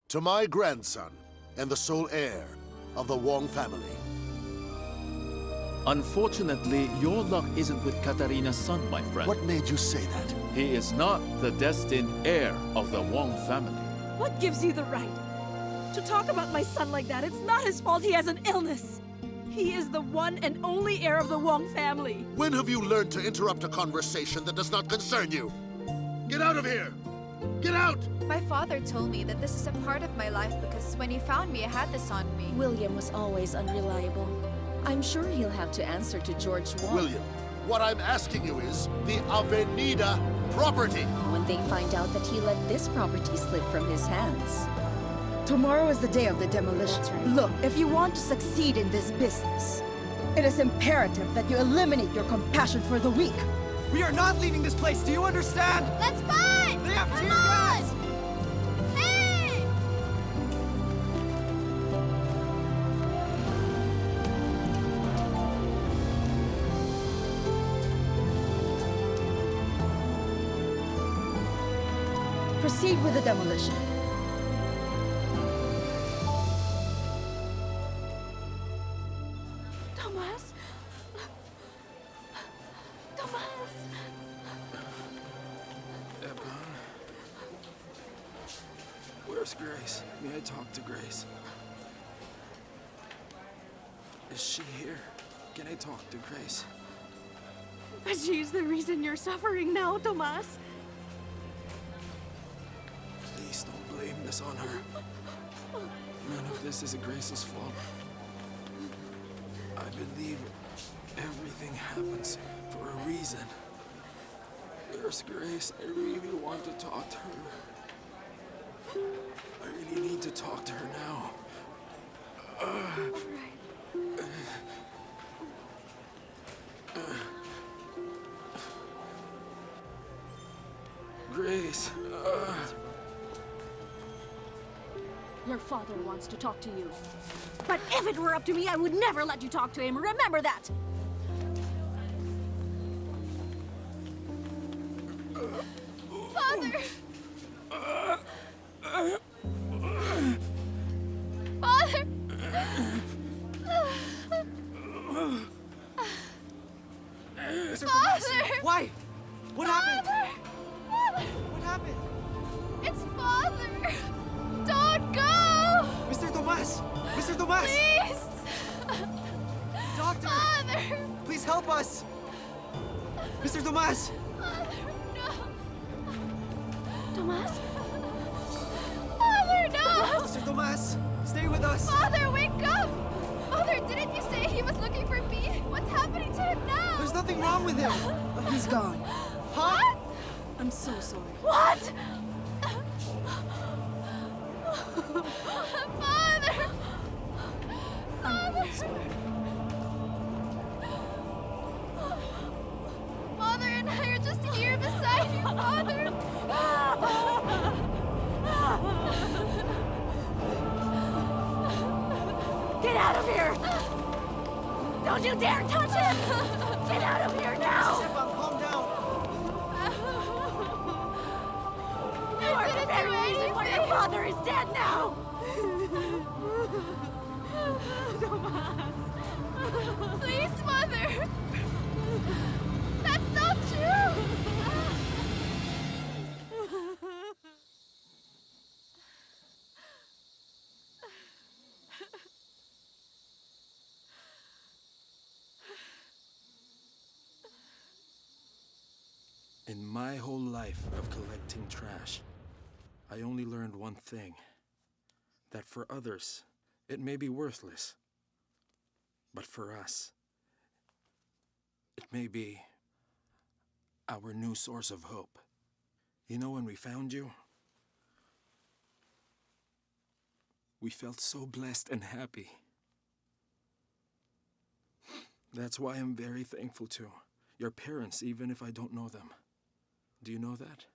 To my grandson and the sole heir of the Wong family. Unfortunately, your luck isn't with Katarina's son, my friend. What made you say that? He is not the destined heir of the Wong family. What gives you the right to talk about my son like that? It's not his fault he has an illness. He is the one and only heir of the Wong family. When have you learned to interrupt a conversation that does not concern you? Get out of here! Get out! My father told me that this is a part of my life because when he found me, I had this on me. William was always unreliable. I'm sure he'll have to answer to George Wong. William, what I'm asking you is the Avenida property. When they find out that he let this property slip from his hands. Tomorrow is the day of the demolition. That's right. Look, if you want to succeed in this business, it is imperative that you eliminate your compassion for the weak. We are not leaving this place, do you understand? That's fine! They have Come tear on! gas! Hey! Proceed with the demolition. Tomas? Tomas? Where's Grace? May I talk to Grace? Is she here? Can I talk to Grace? But she's the reason you're suffering now, Tomas. Please don't blame this on her. None of this is Grace's fault. I believe everything happens for a reason. Where's Grace? I really want to talk to her. I really need to talk to her now. Grace. Your father wants to talk to you. But if it were up to me, I would never let you talk to him. Remember that! Father! Father! Father! Why? What happened? Father! What happened? It's Father! Don't go! Mr. Tomas! Mr. Tomas! Please! Doctor! Father! Please help us! Mr. Tomas! Father, no! Tomas? Father, no! Mr. Tomas! Stay with us! Father, wake up! Father, didn't you say he was looking for me? What's happening to him now? There's nothing wrong with him! He's gone. Huh? I'm so sorry. What? Father! Father! Father and I are just here beside you, Father! Get out of here! Don't you dare touch him! Get out of here now! Stefan, calm down! You are the very reason why your father is dead now! Please, Mother! That's not true! In my whole life of collecting trash, I only learned one thing. That for others, it may be worthless. But for us, it may be our new source of hope. You know, when we found you, we felt so blessed and happy. That's why I'm very thankful to your parents, even if I don't know them. Do you know that?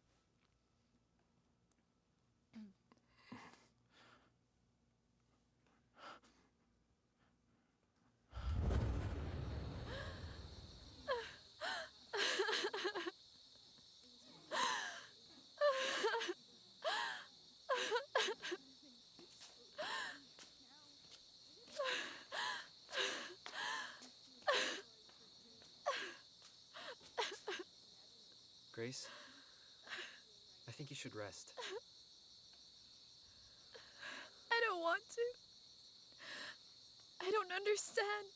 Grace, I think you should rest. I don't want to. I don't understand.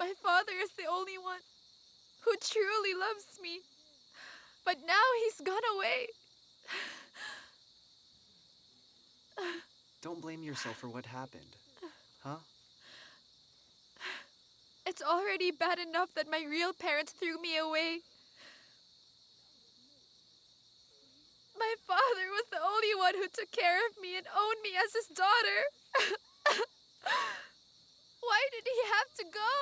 My father is the only one who truly loves me. But now he's gone away. Don't blame yourself for what happened. Huh? It's already bad enough that my real parents threw me away. My father was the only one who took care of me and owned me as his daughter. Why did he have to go?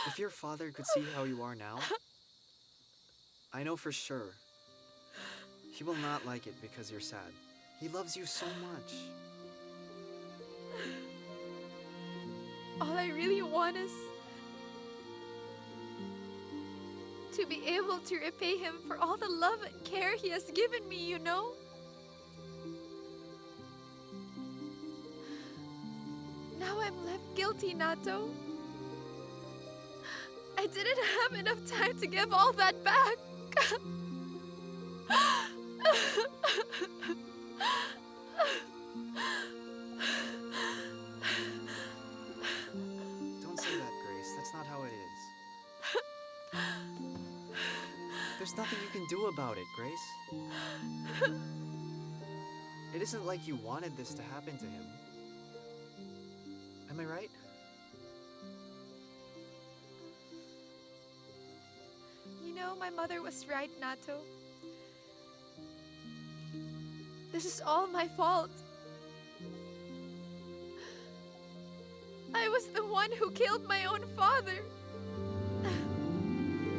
If your father could see how you are now, I know for sure he will not like it because you're sad. He loves you so much. All I really want is to be able to repay him for all the love and care he has given me, you know? Now I'm left guilty, Nato. I didn't have enough time to give all that back. Don't say that, Grace. That's not how it is. There's nothing you can do about it, Grace. It isn't like you wanted this to happen to him. Am I right? You know, my mother was right, Nato. This is all my fault. I was the one who killed my own father.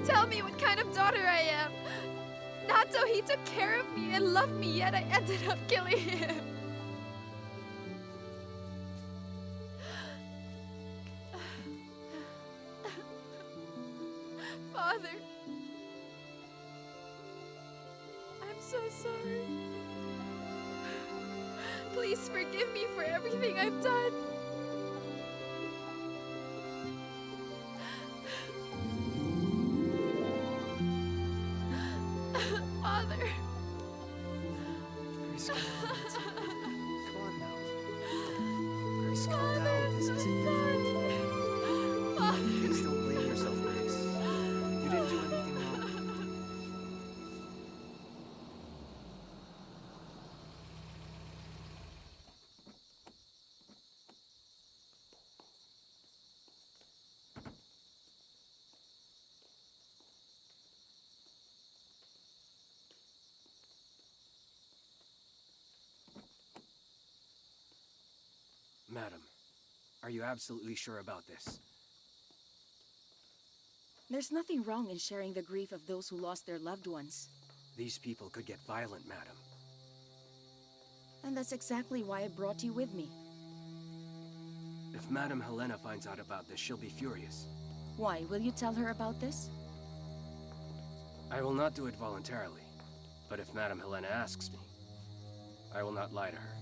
Tell me what kind of daughter I am. Nato, he took care of me and loved me, yet I ended up killing him. Father, I'm so sorry. Please forgive me for everything I've done. Father. Grace, come on. Come on now. Grace, calm Father, down. This I'm isn't so your fault. sorry. Father. Please don't blame yourself, Grace. You didn't do anything wrong. Madam, are you absolutely sure about this? There's nothing wrong in sharing the grief of those who lost their loved ones. These people could get violent, madam. And that's exactly why I brought you with me. If Madam Helena finds out about this, she'll be furious. Why? Will you tell her about this? I will not do it voluntarily, but if Madam Helena asks me, I will not lie to her.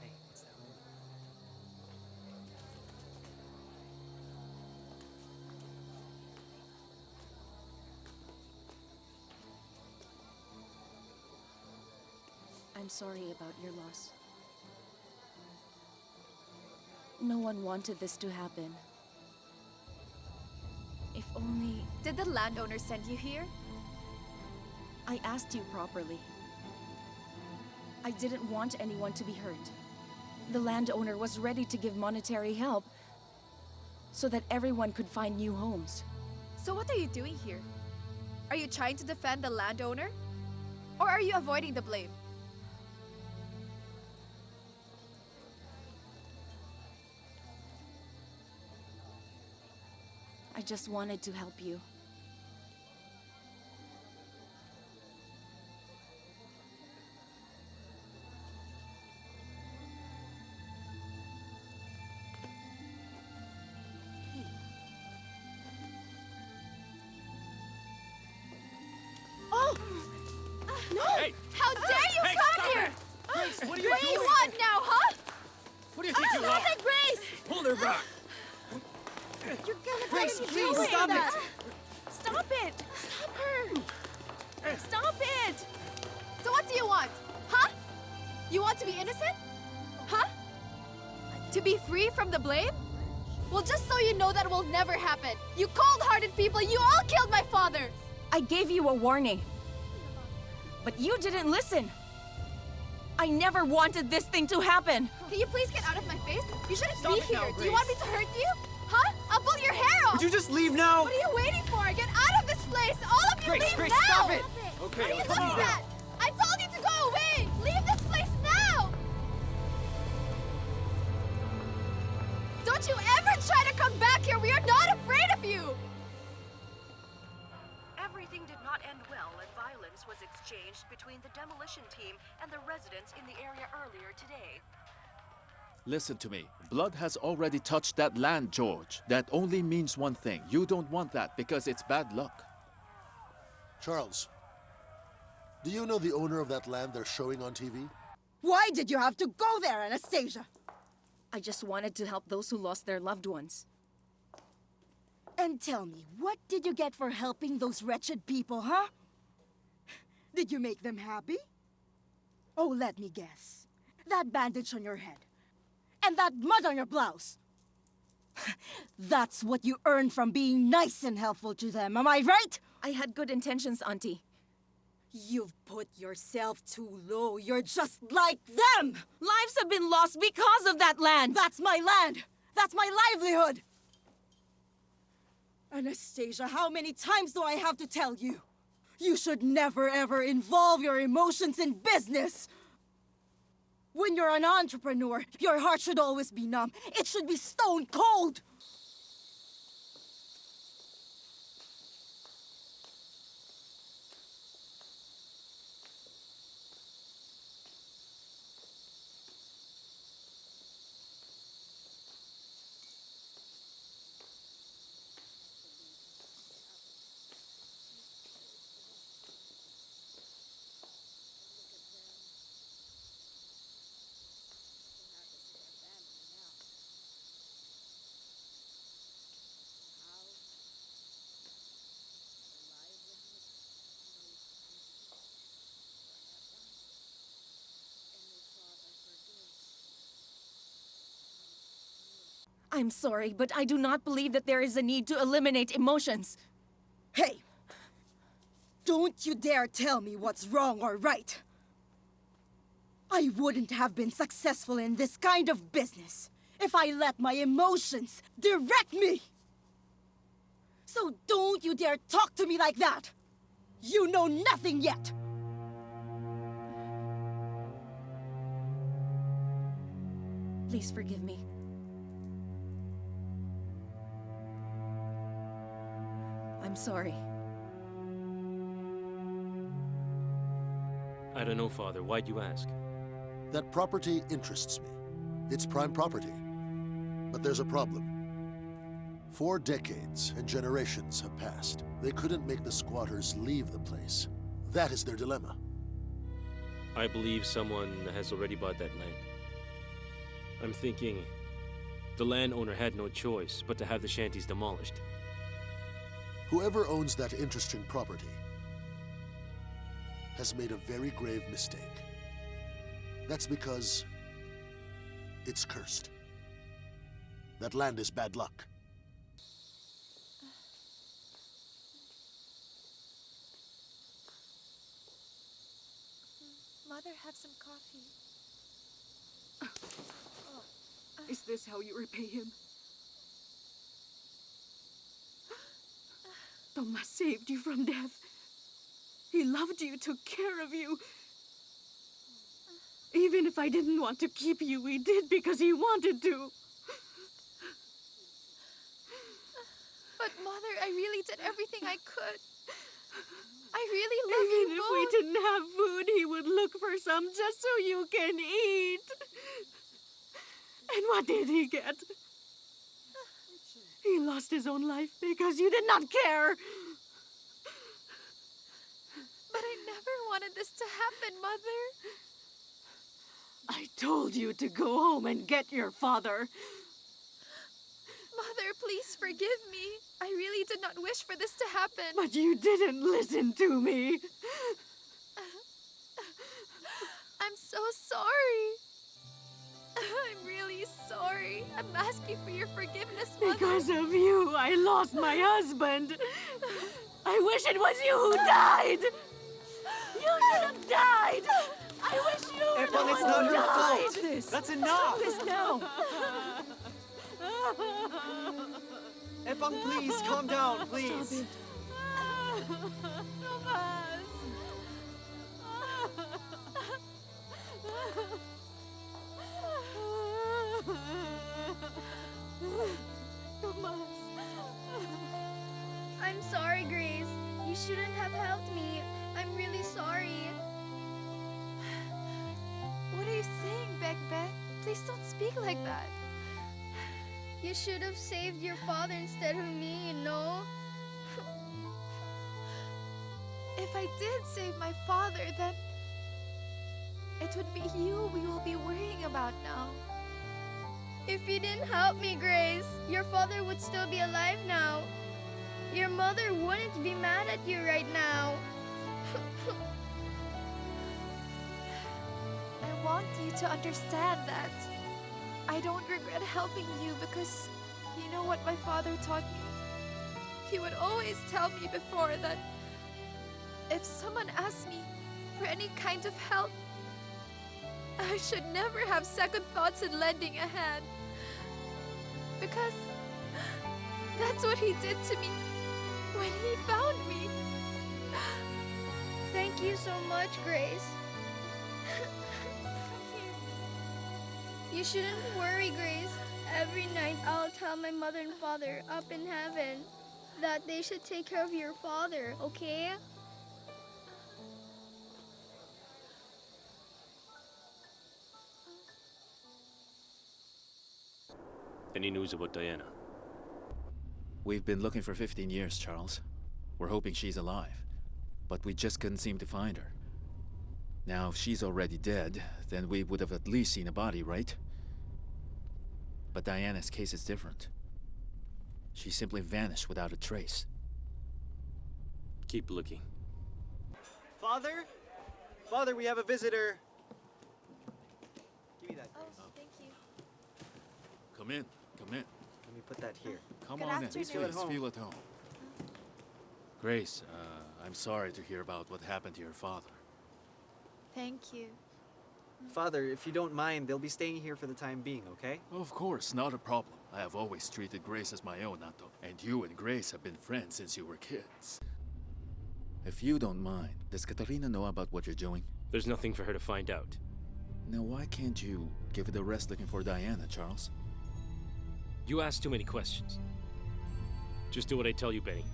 Hey, what's that? I'm sorry about your loss. No one wanted this to happen. If only Did the landowner send you here? I asked you properly. I didn't want anyone to be hurt. The landowner was ready to give monetary help so that everyone could find new homes. So what are you doing here? Are you trying to defend the landowner? Or are you avoiding the blame? I just wanted to help you. Hey! How dare you Hey, come stop here! it! Grace, what are you What do you doing? want now, huh? What do you think you are? Grace! Pull her back! You're gonna Grace, get me please, doing stop that. Stop it! Stop her! Stop it! So what do you want? Huh? You want to be innocent? Huh? To be free from the blame? Well, just so you know that will never happen. You cold-hearted people, you all killed my father! I gave you a warning. But you didn't listen. I never wanted this thing to happen. Can you please get out of my face? You shouldn't Stop be it here. now, Do Grace. you want me to hurt you? Huh? I'll pull your hair off! Would you just leave now? What are you waiting for? Get out of this place! All of you Grace, leave Grace, now! stop it! What Okay, are you let's looking calm down. at? I told you to go away! Leave this place now! Don't you ever try to come back here! We are not afraid of you! Everything did not end well, and violence was exchanged between the demolition team and the residents in the area earlier today. Listen to me. Blood has already touched that land, George. That only means one thing. You don't want that because it's bad luck. Charles, do you know the owner of that land they're showing on TV? Why did you have to go there, Anastasia? I just wanted to help those who lost their loved ones. And tell me, what did you get for helping those wretched people, huh? Did you make them happy? Oh, let me guess. That bandage on your head. And that mud on your blouse. That's what you earn from being nice and helpful to them, am I right? I had good intentions, Auntie. You've put yourself too low. You're just like them! Lives have been lost because of that land! That's my land! That's my livelihood! Anastasia, how many times do I have to tell you? You should never ever involve your emotions in business! When you're an entrepreneur, your heart should always be numb. It should be stone cold! I'm sorry, but I do not believe that there is a need to eliminate emotions. Hey! Don't you dare tell me what's wrong or right! I wouldn't have been successful in this kind of business if I let my emotions direct me! So don't you dare talk to me like that! You know nothing yet! Please forgive me. I'm sorry. I don't know, Father. Why'd you ask? That property interests me. It's prime property. But there's a problem. 4 decades and generations have passed. They couldn't make the squatters leave the place. That is their dilemma. I believe someone has already bought that land. I'm thinking the landowner had no choice but to have the shanties demolished. Whoever owns that interesting property has made a very grave mistake. That's because it's cursed. That land is bad luck. Mother, have some coffee. Is this how you repay him? Tomas saved you from death. He loved you, took care of you. Even if I didn't want to keep you, he did because he wanted to. But Mother, I really did everything I could. I really love Even you if both. we didn't have food, he would look for some just so you can eat. And what did he get? He lost his own life because you did not care. But But I never wanted this to happen, Mother. I told you to go home and get your father. Mother, please forgive me. I really did not wish for this to happen. But you didn't listen to me. I'm so sorry. I'm really sorry. I'm asking for your forgiveness, Mother. Because of you, I lost my husband. I wish it was you who died. You should have died. I wish you were the Epon, one it's not who her died. fault. This. That's enough. This now. Epon, please, calm down, please. Stop it. Tomas. Tomas. I'm sorry, Grace. You shouldn't have helped me. I'm really sorry. What are you saying, Bekbek? Please don't speak like that. You should have saved your father instead of me, you know? If I did save my father, then it would be you we will be worrying about now. If you didn't help me, Grace, your father would still be alive now. Your mother wouldn't be mad at you right now. I want you to understand that I don't regret helping you because you know what my father taught me? He would always tell me before that if someone asked me for any kind of help, I should never have second thoughts in lending a hand. Because that's what he did to me when he found me. Thank you so much, Grace. You shouldn't worry, Grace. Every night I'll tell my mother and father up in heaven that they should take care of your father, okay? Any news about Diana? We've been looking for 15 years, Charles. We're hoping she's alive, but we just couldn't seem to find her. Now, if she's already dead, then we would have at least seen a body, right? But Diana's case is different. She simply vanished without a trace. Keep looking. Father? Father, we have a visitor. Give me that. Oh, thank you. Come in, come in. Let me put that here. Come Good on in, afternoon. please Feel at home. feel at home. Grace, I'm sorry to hear about what happened to your father. Thank you. Father, if you don't mind, they'll be staying here for the time being, okay? Of course, not a problem. I have always treated Grace as my own, Nato. And you and Grace have been friends since you were kids. If you don't mind, does Katarina know about what you're doing? There's nothing for her to find out. Now, why can't you give it a rest looking for Diana, Charles? You ask too many questions. Just do what I tell you, Benny.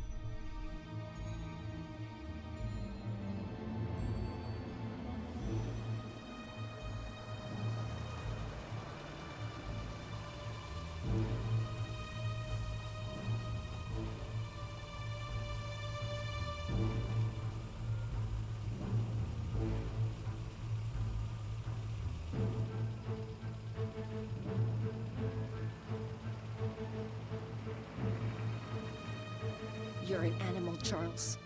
You're an animal, Charles.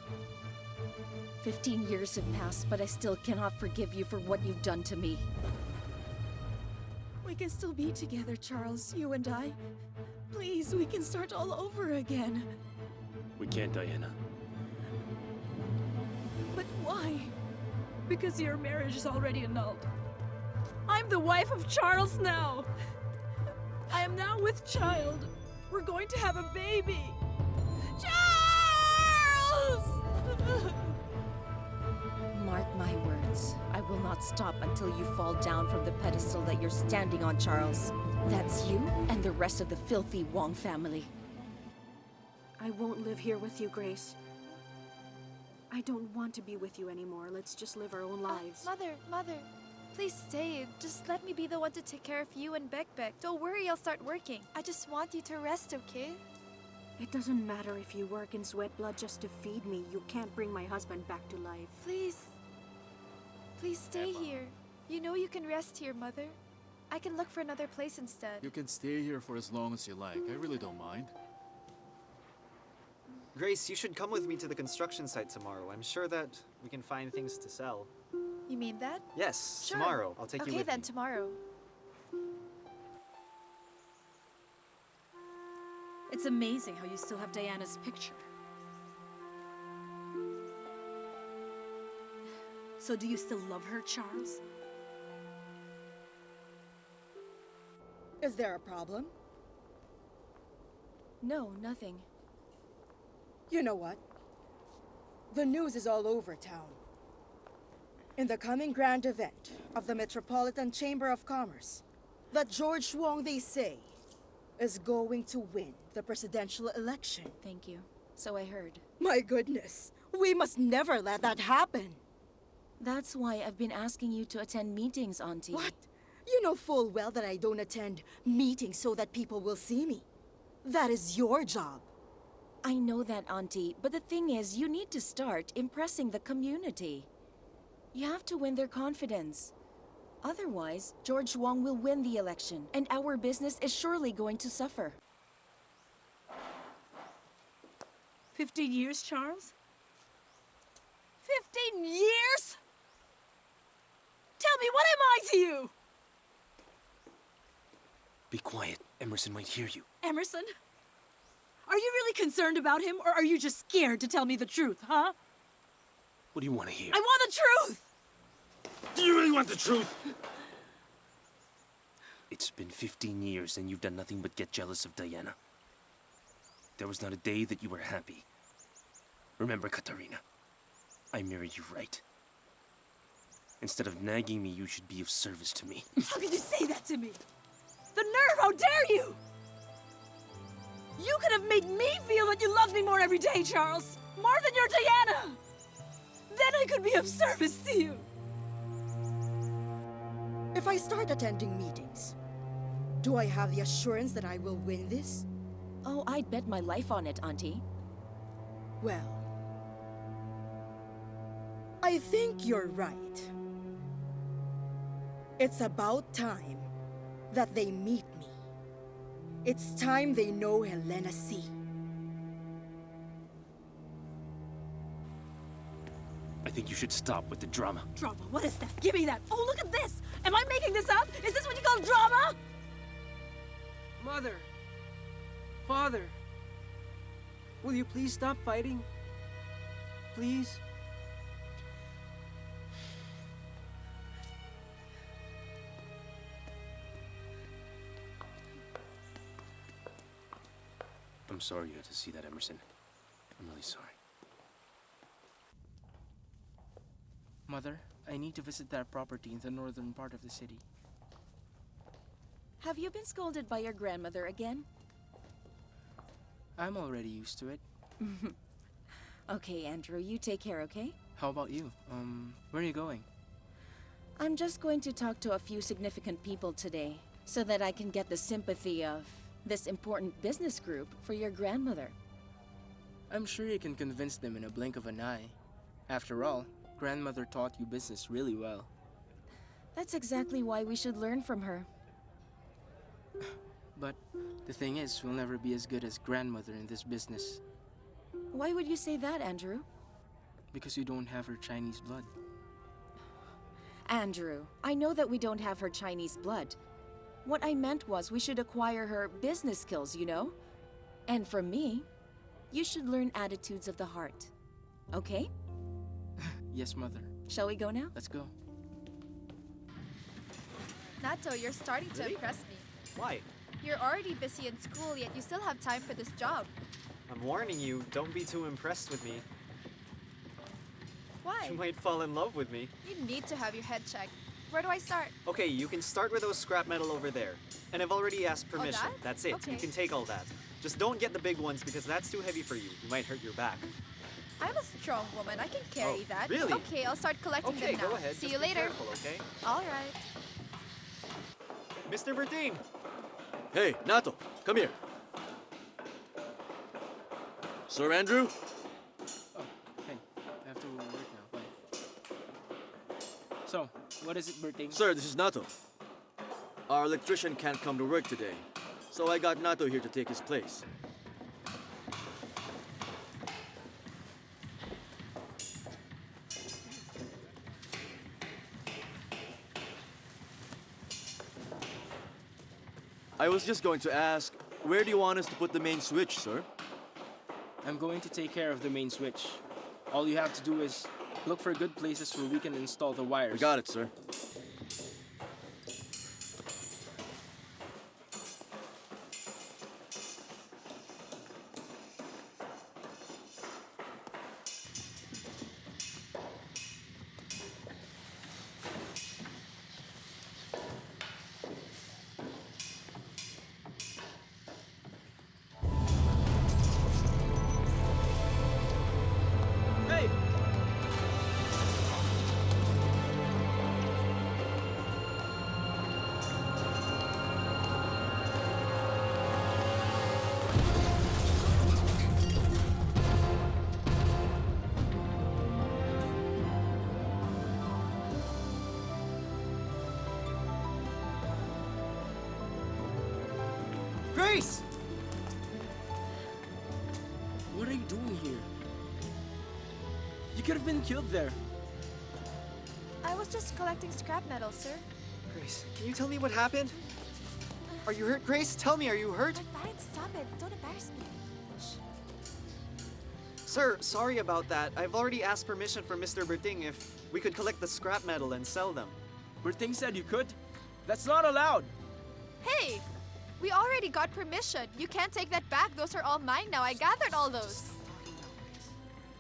15 years have passed, but I still cannot forgive you for what you've done to me. We can still be together, Charles, you and I. Please, we can start all over again. We can't, Diana. But why? Because your marriage is already annulled. I'm the wife of Charles now. I am now with child. We're going to have a baby. Charles! Mark my words. I will not stop until you fall down from the pedestal that you're standing on, Charles. That's you and the rest of the filthy Wong family. I won't live here with you, Grace. I don't want to be with you anymore. Let's just live our own lives. Mother, please stay. Just let me be the one to take care of you and Bekbek. Don't worry, I'll start working. I just want you to rest, okay? It doesn't matter if you work in sweat blood just to feed me. You can't bring my husband back to life. Please. Please stay here. You know you can rest here, Mother. I can look for another place instead. You can stay here for as long as you like. I really don't mind. Grace, you should come with me to the construction site tomorrow. I'm sure that we can find things to sell. You mean that? Yes, Sure. tomorrow. I'll take you Okay, with then me. tomorrow. It's amazing how you still have Diana's picture. So do you still love her, Charles? Is there a problem? No, nothing. You know what? The news is all over town. In the coming grand event of the Metropolitan Chamber of Commerce, that George Wong, they say, is going to win the presidential election. Thank you. So I heard. My goodness, we must never let that happen. That's why I've been asking you to attend meetings, Auntie. What? You know full well that I don't attend meetings so that people will see me. That is your job. I know that, Auntie, but the thing is, you need to start impressing the community. You have to win their confidence. Otherwise, George Wong will win the election, and our business is surely going to suffer. 15 years, Charles? 15 years? Tell me, what am I to you? Be quiet. Emerson might hear you. Emerson? Are you really concerned about him, or are you just scared to tell me the truth, huh? What do you want to hear? I want the truth! Do you really want the truth? It's been 15 years and you've done nothing but get jealous of Diana. There was not a day that you were happy. Remember, Katarina, I married you right. Instead of nagging me, you should be of service to me. How can you say that to me? The nerve, how dare you! You could have made me feel that you loved me more every day, Charles! More than your Diana! Then I could be of service to you! If I start attending meetings, do I have the assurance that I will win this? Oh, I'd bet my life on it, Auntie. Well, I think you're right. It's about time that they meet me. It's time they know Helena C. I think you should stop with the drama. Drama, what is that? Give me that! Oh, look at this! Am I making this up? Is this what you call drama? Mother! Father! Will you please stop fighting? Please? I'm sorry you had to see that, Emerson. I'm really sorry. Mother, I need to visit that property in the northern part of the city. Have you been scolded by your grandmother again? I'm already used to it. Okay, Andrew, you take care, okay? How about you? Where are you going? I'm just going to talk to a few significant people today, so that I can get the sympathy of this important business group for your grandmother. I'm sure you can convince them in a blink of an eye. After all, grandmother taught you business really well. That's exactly why we should learn from her. But the thing is, we'll never be as good as grandmother in this business. Why would you say that, Andrew? Because you don't have her Chinese blood. Andrew, I know that we don't have her Chinese blood. What I meant was we should acquire her business skills, you know? And for me, you should learn attitudes of the heart. Okay? Yes, Mother. Shall we go now? Let's go. Nato, you're starting to impress me. Why? You're already busy in school, yet you still have time for this job. I'm warning you, don't be too impressed with me. Why? You might fall in love with me. You need to have your head checked. Where do I start? Okay, you can start with those scrap metal over there. And I've already asked permission. that? That's it. Okay. You can take all that. Just don't get the big ones because that's too heavy for you. You might hurt your back. I'm a strong woman. I can carry Oh, that. really? Okay, I'll start collecting Okay, them now. go ahead. See Just you be later. careful, okay? All right. Mr. Bertin! Hey, Nato, come here. Sir Andrew? Oh, hey, I have to work now. Bye. So, what is it, Berting? Sir, this is Nato. Our electrician can't come to work today, so I got Nato here to take his place. I was just going to ask, where do you want us to put the main switch, sir? I'm going to take care of the main switch. All you have to do is look for good places where we can install the wires. We got it, sir. Hey! Grace! What are you doing here? You could have been killed there. I was just collecting scrap metal, sir. Grace, can you tell me what happened? Are you hurt, Grace? Tell me, are you hurt? I'm fine, stop it. Don't embarrass me. Sir, sorry about that. I've already asked permission from Mr. Berting if we could collect the scrap metal and sell them. Berting said you could. That's not allowed. Hey! We already got permission. You can't take that back. Those are all mine now. I gathered all those.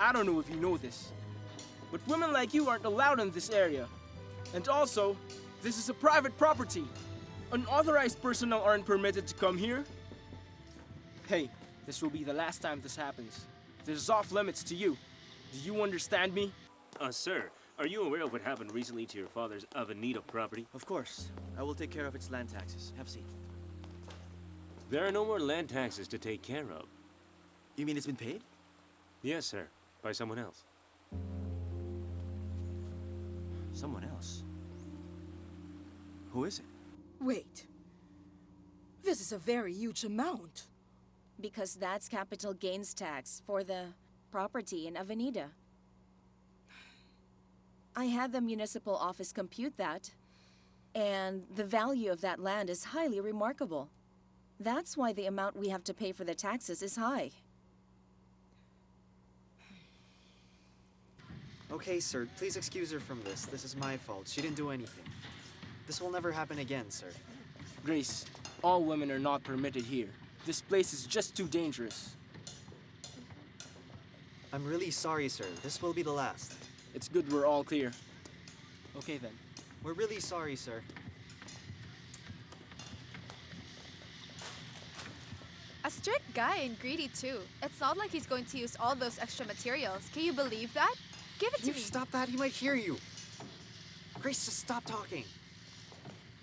I don't know if you know this, but women like you aren't allowed in this area. And also, this is a private property. Unauthorized personnel aren't permitted to come here. Hey, this will be the last time this happens. This is off limits to you. Do you understand me? Sir, are you aware of what happened recently to your father's Avenida property? Of course. I will take care of its land taxes. Have a seat. There are no more land taxes to take care of. You mean it's been paid? Yes, sir. By someone else. Someone else? Who is it? Wait. This is a very huge amount. Because that's capital gains tax for the property in Avenida. I had the municipal office compute that, and the value of that land is highly remarkable. That's why the amount we have to pay for the taxes is high. Okay, sir, please excuse her from this. This is my fault. She didn't do anything. This will never happen again, sir. Grace, all women are not permitted here. This place is just too dangerous. I'm really sorry, sir. This will be the last. It's good we're all clear. Okay then. We're really sorry, sir. A strict guy and greedy too. It's not like he's going to use all those extra materials. Can you believe that? Give it Can to you me. stop that? He might hear you. Grace, just stop talking.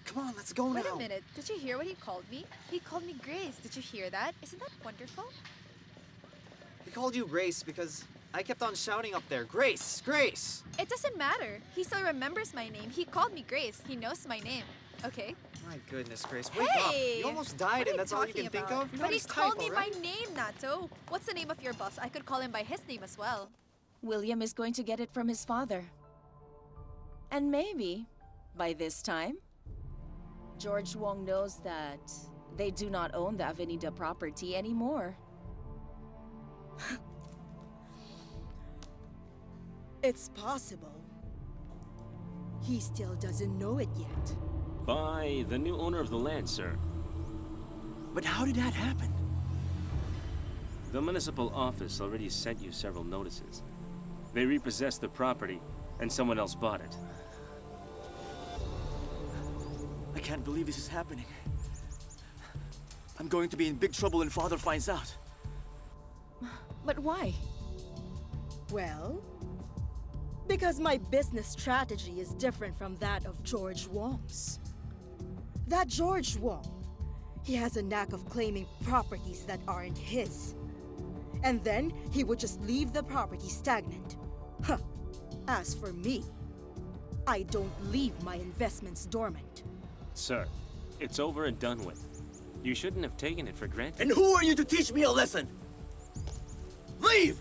Come on, let's go now. Wait a minute. Did you hear what he called me? He called me Grace. Did you hear that? Isn't that wonderful? He called you Grace because I kept on shouting up there, Grace, Grace! It doesn't matter. He still remembers my name. He called me Grace. He knows my name. Okay? My goodness, Grace, wake Hey! up. You almost died and that's all you can think of? You're But not he his called type, me alright? by name, Nato. What's the name of your boss? I could call him by his name as well. William is going to get it from his father. And maybe, by this time, George Wong knows that they do not own the Avenida property anymore. It's possible. He still doesn't know it yet. By the new owner of the land, sir. But how did that happen? The municipal office already sent you several notices. They repossessed the property, and someone else bought it. I can't believe this is happening. I'm going to be in big trouble when Father finds out. But why? Well, because my business strategy is different from that of George Wong's. That George Wong, he has a knack of claiming properties that aren't his. And then he would just leave the property stagnant. Huh. As for me, I don't leave my investments dormant. Sir, it's over and done with. You shouldn't have taken it for granted. And who are you to teach me a lesson? Leave!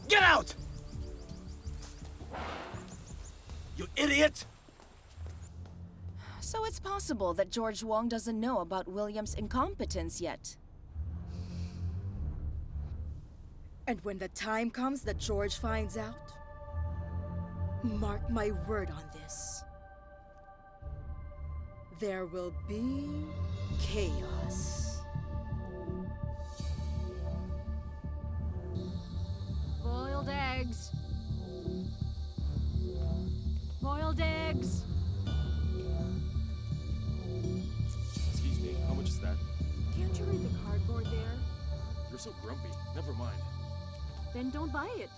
Get out! You idiot! So it's possible that George Wong doesn't know about William's incompetence yet. And when the time comes that George finds out, mark my word on this. There will be chaos. Boiled eggs. Boiled eggs. Excuse me, how much is that? Can't you read the cardboard there? You're so grumpy. Never mind. Then don't buy it.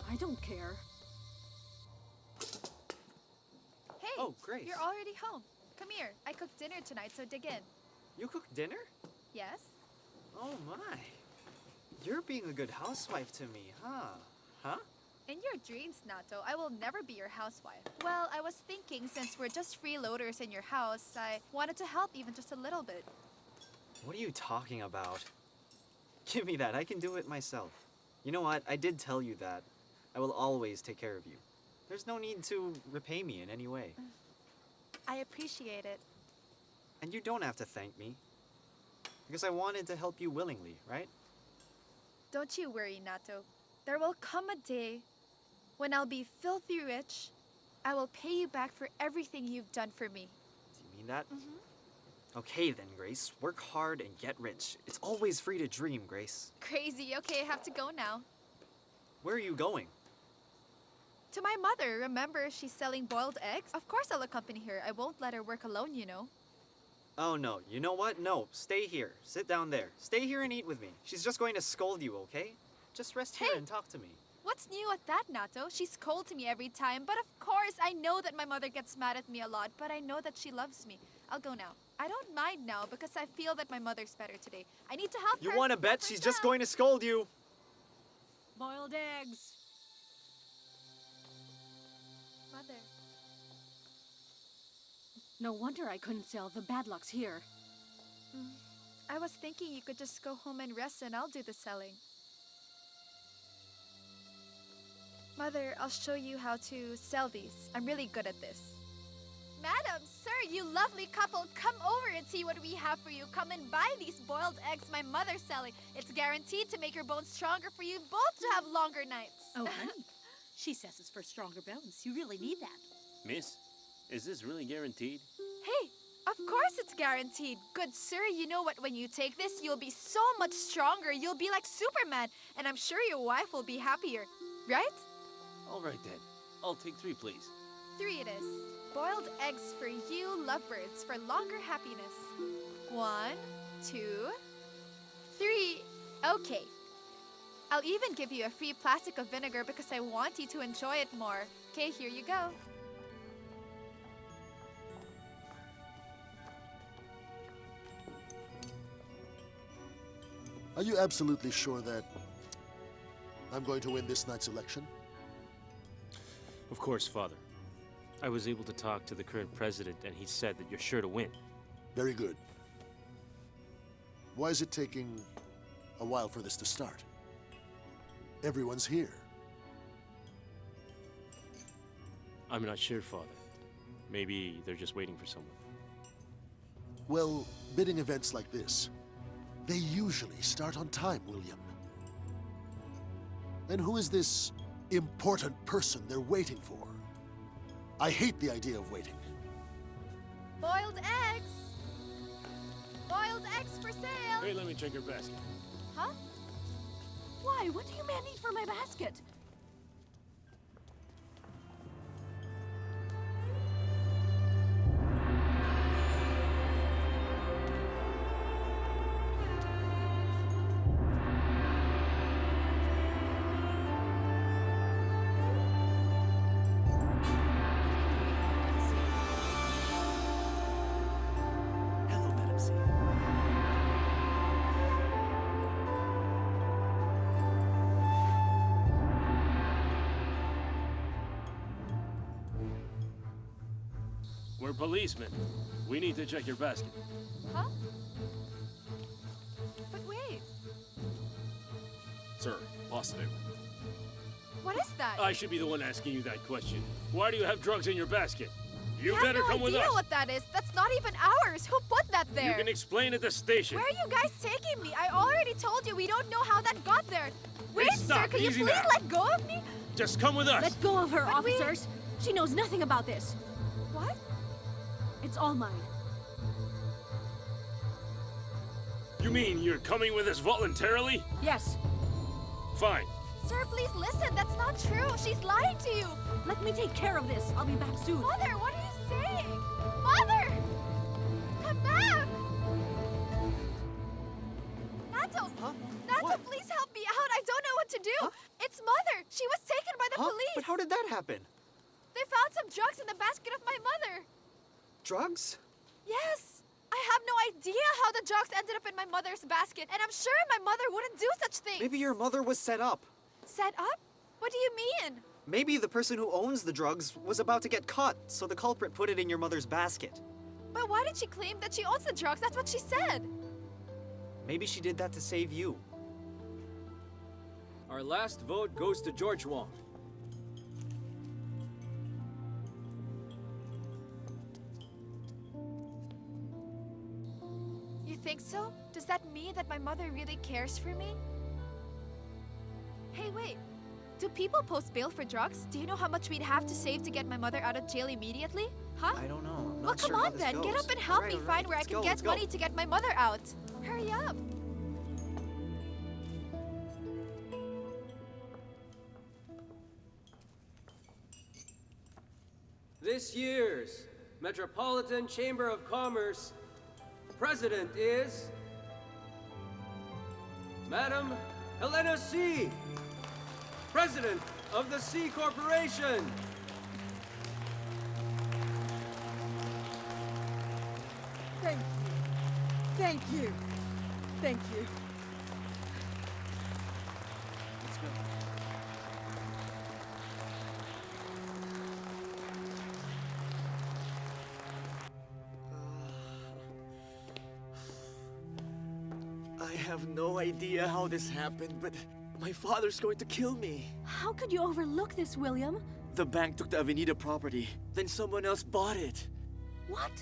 I don't care. Hey, Oh, Grace. you're already home. Come here. I cooked dinner tonight, so dig in. You cook dinner? Yes? Oh my. You're being a good housewife to me, huh? Huh? In your dreams, Nato, I will never be your housewife. Well, I was thinking since we're just freeloaders in your house, I wanted to help even just a little bit. What are you talking about? Give me that. I can do it myself. You know what? I did tell you that. I will always take care of you. There's no need to repay me in any way. I appreciate it. And you don't have to thank me. Because I wanted to help you willingly, right? Don't you worry, Nato. There will come a day when I'll be filthy rich. I will pay you back for everything you've done for me. Do you mean that? Mm-hmm. Okay then, Grace. Work hard and get rich. It's always free to dream, Grace. Crazy. Okay, I have to go now. Where are you going? To my mother, remember she's selling boiled eggs? Of course I'll accompany her. I won't let her work alone, you know. Oh no, you know what? No, stay here. Sit down there. Stay here and eat with me. She's just going to scold you, okay? Just rest here and talk to me. What's new at that, Nato? She's cold to me every time, but of course I know that my mother gets mad at me a lot, but I know that she loves me. I'll go now. I don't mind now because I feel that my mother's better today. I need to help her. You want to bet she's just going to scold you? Boiled eggs. Mother. No wonder I couldn't sell. The bad luck's here. I was thinking you could just go home and rest and I'll do the selling. Mother, I'll show you how to sell these. I'm really good at this. Madam, sir, you lovely couple, come over and see what we have for you. Come and buy these boiled eggs my mother's selling. It's guaranteed to make your bones stronger for you both to have longer nights. Oh, honey. She says it's for stronger bones. You really need that. Miss, is this really guaranteed? Hey, of course it's guaranteed. Good sir, you know what, when you take this, you'll be so much stronger. You'll be like Superman, and I'm sure your wife will be happier. Right? All right then. I'll take 3, please. 3 it is. Boiled eggs for you lovebirds for longer happiness. 1, 2, 3. Okay. I'll even give you a free plastic of vinegar because I want you to enjoy it more. Okay, here you go. Are you absolutely sure that I'm going to win this night's election? Of course, Father. I was able to talk to the current president, and he said that you're sure to win. Very good. Why is it taking a while for this to start? Everyone's here. I'm not sure, Father. Maybe they're just waiting for someone. Well, bidding events like this, they usually start on time, William. And who is this important person they're waiting for? I hate the idea of waiting. Boiled eggs! Boiled eggs for sale! Hey, let me check your basket. Huh? Why? What do you men need for my basket? We're policemen. We need to check your basket. Huh? But wait, Sir, positive. what is that? I should be the one asking you that question. Why do you have drugs in your basket? You I better have no come with idea us. what that is. That's not even ours. Who put that there? You can explain at the station. Where are you guys taking me? I already told you we don't know how that got there. Wait, sir, stop. can you Easy please now. let go of me? Just come with us. Let go of her, But we- officers. She knows nothing about this. What? It's all mine. You mean you're coming with us voluntarily? Yes. Fine. Sir, please listen. That's not true. She's lying to you. Let me take care of this. I'll be back soon. Mother, what are you saying? Mother! Come back! Nato! Huh? Nato, What? please help me out. I don't know what to do. Huh? It's Mother. She was taken by the Huh? police. But how did that happen? They found some drugs in the basket of my mother. Drugs? Yes. I have no idea how the drugs ended up in my mother's basket, and I'm sure my mother wouldn't do such things. Maybe your mother was set up. Set up? What do you mean? Maybe the person who owns the drugs was about to get caught, so the culprit put it in your mother's basket. But why did she claim that she owns the drugs? That's what she said. Maybe she did that to save you. Our last vote goes to George Wong. You think so? Does that mean that my mother really cares for me? Hey, wait. Do people post bail for drugs? Do you know how much we'd have to save to get my mother out of jail immediately? Huh? I don't know. I'm Well, not come sure how on this then. Get goes. up and help All me right, find where I let's can go, get let's go. money to get my mother out. Hurry up. This year's Metropolitan Chamber of Commerce president is Madam Helena C., President of the C Corporation. Thank you. Thank you. Thank you. Let's go. I have no idea how this happened, but my father's going to kill me. How could you overlook this, William? The bank took the Avenida property, then someone else bought it. What?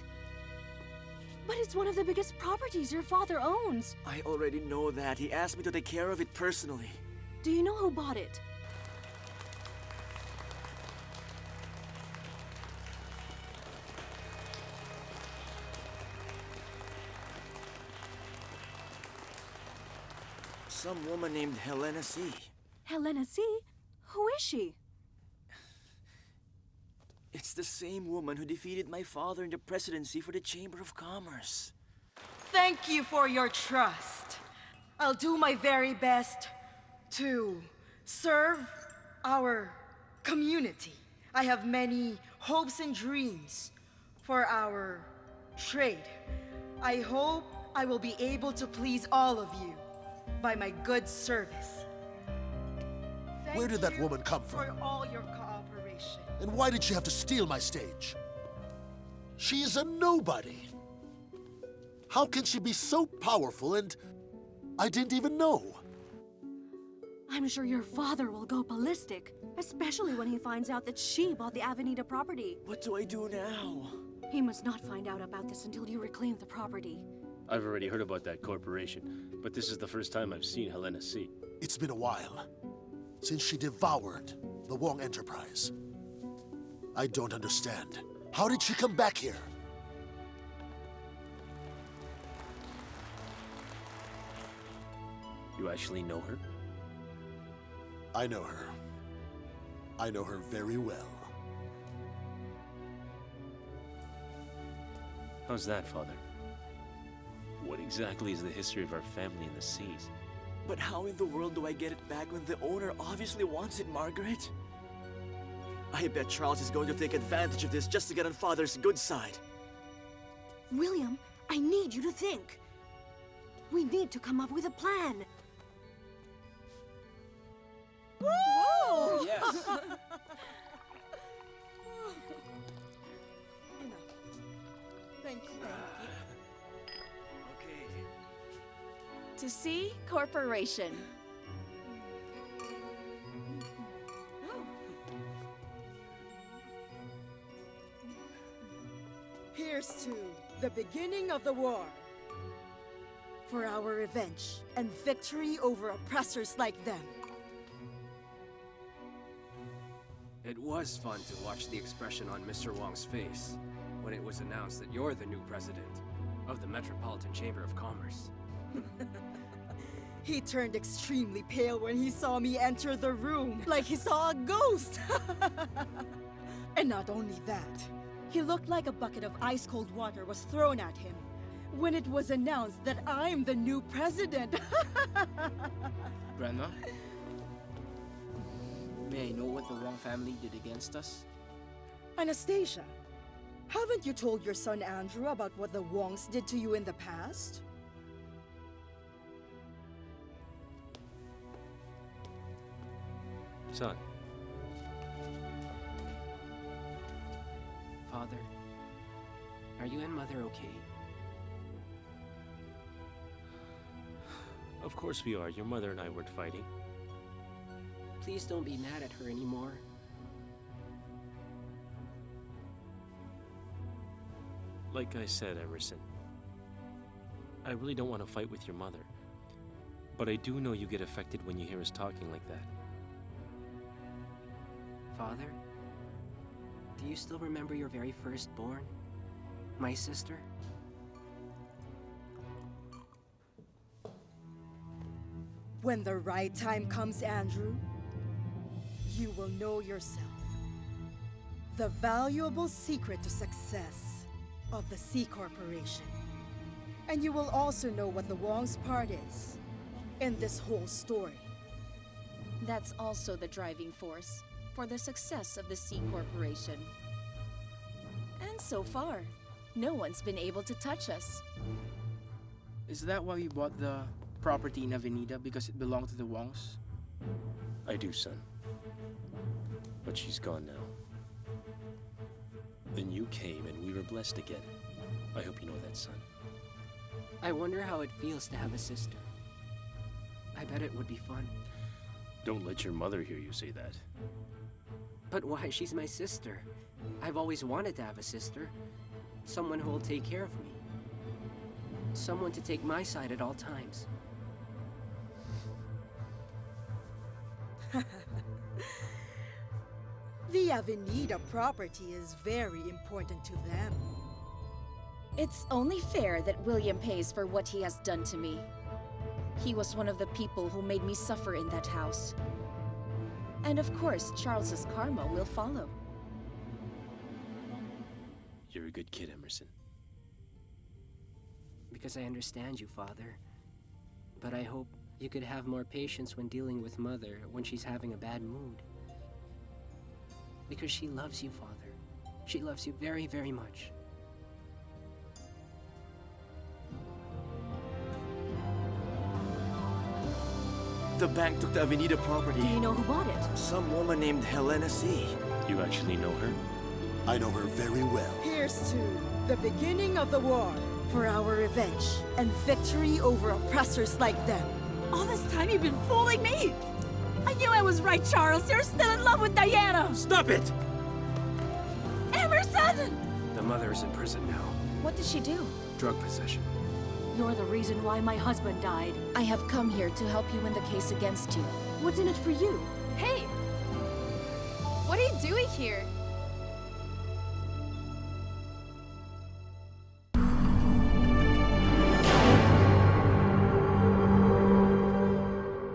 But it's one of the biggest properties your father owns. I already know that. He asked me to take care of it personally. Do you know who bought it? Some woman named Helena C. Helena C? Who is she? It's the same woman who defeated my father in the presidency for the Chamber of Commerce. Thank you for your trust. I'll do my very best to serve our community. I have many hopes and dreams for our trade. I hope I will be able to please all of you by my good service. Where did that woman come For from? all your cooperation. And why did she have to steal my stage? She is a nobody. How can she be so powerful and I didn't even know? I'm sure your father will go ballistic, especially when he finds out that she bought the Avenida property. What do I do now? He must not find out about this until you reclaim the property. I've already heard about that corporation, but this is the first time I've seen Helena C. It's been a while since she devoured the Wong enterprise. I don't understand. How did she come back here? You actually know her? I know her. I know her very well. How's that, Father? What exactly is the history of our family in the seas? But how in the world do I get it back when the owner obviously wants it, Margaret? I bet Charles is going to take advantage of this just to get on Father's good side. William, I need you to think. We need to come up with a plan. Whoa! Yes. To C Corporation. Here's to the beginning of the war. For our revenge and victory over oppressors like them. It was fun to watch the expression on Mr. Wong's face when it was announced that you're the new president of the Metropolitan Chamber of Commerce. He turned extremely pale when he saw me enter the room, like he saw a ghost. And not only that, he looked like a bucket of ice-cold water was thrown at him when it was announced that I'm the new president. Grandma? May I know what the Wong family did against us? Anastasia, haven't you told your son Andrew about what the Wongs did to you in the past? Son. Father, are you and Mother okay? Of course we are. Your mother and I weren't fighting. Please don't be mad at her anymore. Like I said, Emerson, I really don't want to fight with your mother. But I do know you get affected when you hear us talking like that. Father, do you still remember your very firstborn? My sister? When the right time comes, Andrew, you will know yourself. The valuable secret to success of the C Corporation. And you will also know what the Wong's part is in this whole story. That's also the driving force for the success of the C Corporation. And so far, no one's been able to touch us. Is that why we bought the property in Avenida, because it belonged to the Wongs? I do, son. But she's gone now. Then you came and we were blessed again. I hope you know that, son. I wonder how it feels to have a sister. I bet it would be fun. Don't let your mother hear you say that. But why? She's my sister. I've always wanted to have a sister. Someone who will take care of me. Someone to take my side at all times. The Avenida property is very important to them. It's only fair that William pays for what he has done to me. He was one of the people who made me suffer in that house. And of course, Charles's karma will follow. You're a good kid, Emerson. Because I understand you, Father. But I hope you could have more patience when dealing with Mother when she's having a bad mood. Because she loves you, Father. She loves you very, very much. The bank took the Avenida property. Do you know who bought it? Some woman named Helena C. You actually know her? I know her very well. Here's to the beginning of the war for our revenge and victory over oppressors like them. All this time you've been fooling me! I knew I was right, Charles. You're still in love with Diana! Stop it! Emerson! The mother is in prison now. What did she do? Drug possession. You're the reason why my husband died. I have come here to help you win the case against you. What's in it for you? Hey! What are you doing here?